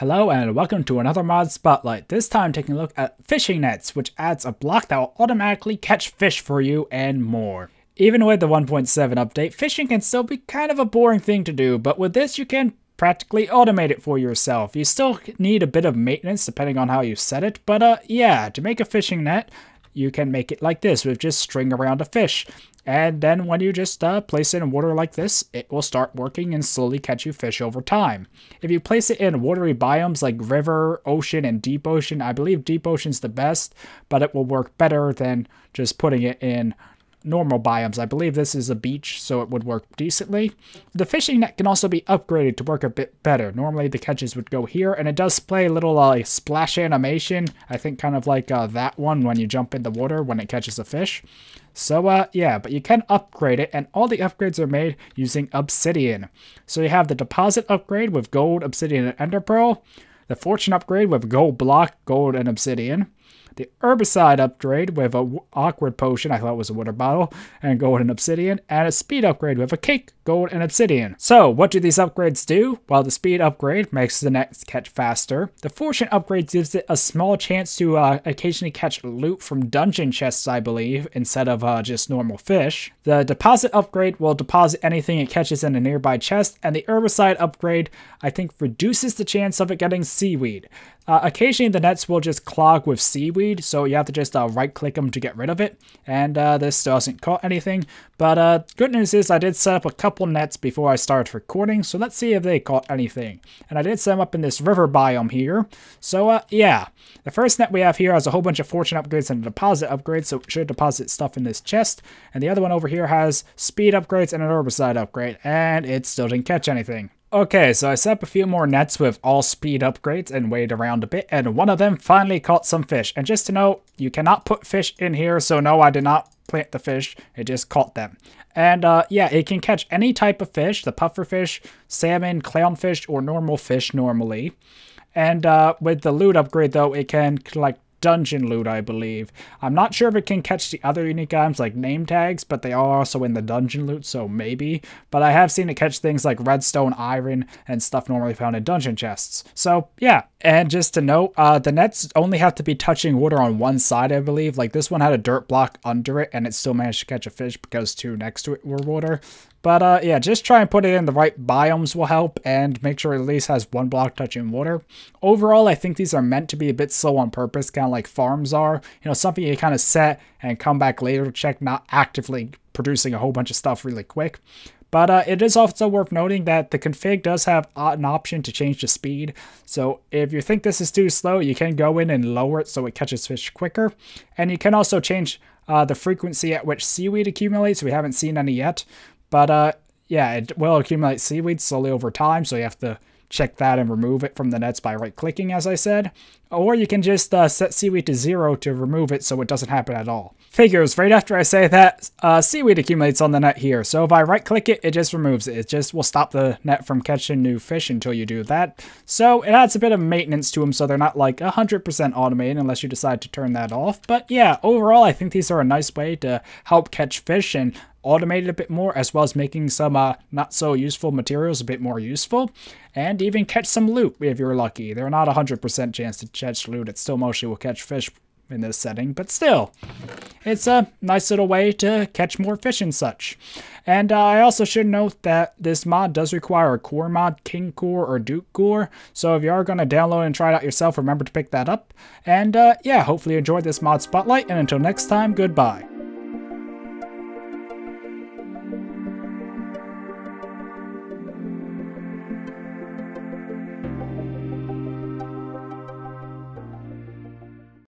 Hello and welcome to another mod spotlight, this time taking a look at fishing nets, which adds a block that will automatically catch fish for you and more. Even with the 1.7 update, fishing can still be kind of a boring thing to do, but with this you can practically automate it for yourself. You still need a bit of maintenance depending on how you set it, but yeah, to make a fishing net, you can make it like this with just string around a fish. And then when you just place it in water like this, it will start working and slowly catch you fish over time. If you place it in watery biomes like river, ocean, and deep ocean, I believe deep ocean's the best, but it will work better than just putting it in normal biomes. I believe this is a beach, so it would work decently. The fishing net can also be upgraded to work a bit better. Normally the catches would go here, and it does play a little splash animation, I think kind of like that one when you jump in the water when it catches a fish. So yeah, but you can upgrade it, and all the upgrades are made using obsidian. So you have the deposit upgrade with gold, obsidian, and ender pearl, the fortune upgrade with gold block, gold, and obsidian, the herbicide upgrade with a awkward potion, I thought it was a water bottle, and gold and obsidian, and a speed upgrade with a cake, gold, and obsidian. So what do these upgrades do? Well, the speed upgrade makes the net catch faster. The fortune upgrade gives it a small chance to occasionally catch loot from dungeon chests, I believe, instead of just normal fish. The deposit upgrade will deposit anything it catches in a nearby chest, and the herbicide upgrade, I think, reduces the chance of it getting seaweed. Occasionally the nets will just clog with seaweed, so you have to just right click them to get rid of it, and this doesn't caught anything. But good news is I did set up a couple nets before I started recording, so let's see if they caught anything. And I did set them up in this river biome here. So yeah, the first net we have here has a whole bunch of fortune upgrades and a deposit upgrade, so it should deposit stuff in this chest. And the other one over here has speed upgrades and an herbicide upgrade, and it still didn't catch anything. Okay, so I set up a few more nets with all speed upgrades and waited around a bit, and one of them finally caught some fish. And just to note, you cannot put fish in here, so no, I did not plant the fish, it just caught them. And yeah, it can catch any type of fish, the pufferfish, salmon, clownfish, or normal fish normally. And with the loot upgrade though, it can collect dungeon loot, I believe. I'm not sure if it can catch the other unique items like name tags, but they are also in the dungeon loot, so maybe. But I have seen it catch things like redstone, iron, and stuff normally found in dungeon chests. So yeah, and just to note, the nets only have to be touching water on one side, I believe. Like this one had a dirt block under it, and it still managed to catch a fish because two next to it were water. But yeah, just try and put it in the right biomes will help, and make sure it at least has one block touching water. Overall, I think these are meant to be a bit slow on purpose, kind of like farms are. You know, something you kind of set and come back later to check, not actively producing a whole bunch of stuff really quick. But it is also worth noting that the config does have an option to change the speed. So if you think this is too slow, you can go in and lower it so it catches fish quicker. And you can also change the frequency at which seaweed accumulates. We haven't seen any yet. But yeah, it will accumulate seaweed slowly over time, so you have to check that and remove it from the nets by right-clicking, as I said. Or you can just set seaweed to 0 to remove it so it doesn't happen at all. Figures, right after I say that, seaweed accumulates on the net here. So if I right-click it, it just removes it. It just will stop the net from catching new fish until you do that. So it adds a bit of maintenance to them, so they're not like 100% automated unless you decide to turn that off. But yeah, overall, I think these are a nice way to help catch fish and automate it a bit more, as well as making some not so useful materials a bit more useful, and even catch some loot if you're lucky. They're not 100% chance to catch loot. It still mostly will catch fish in this setting, but still, it's a nice little way to catch more fish and such. And I also should note that this mod does require a core mod, King Core or Duke Core, so if you are going to download and try it out yourself, remember to pick that up. And yeah, hopefully you enjoyed this mod spotlight, and until next time, goodbye.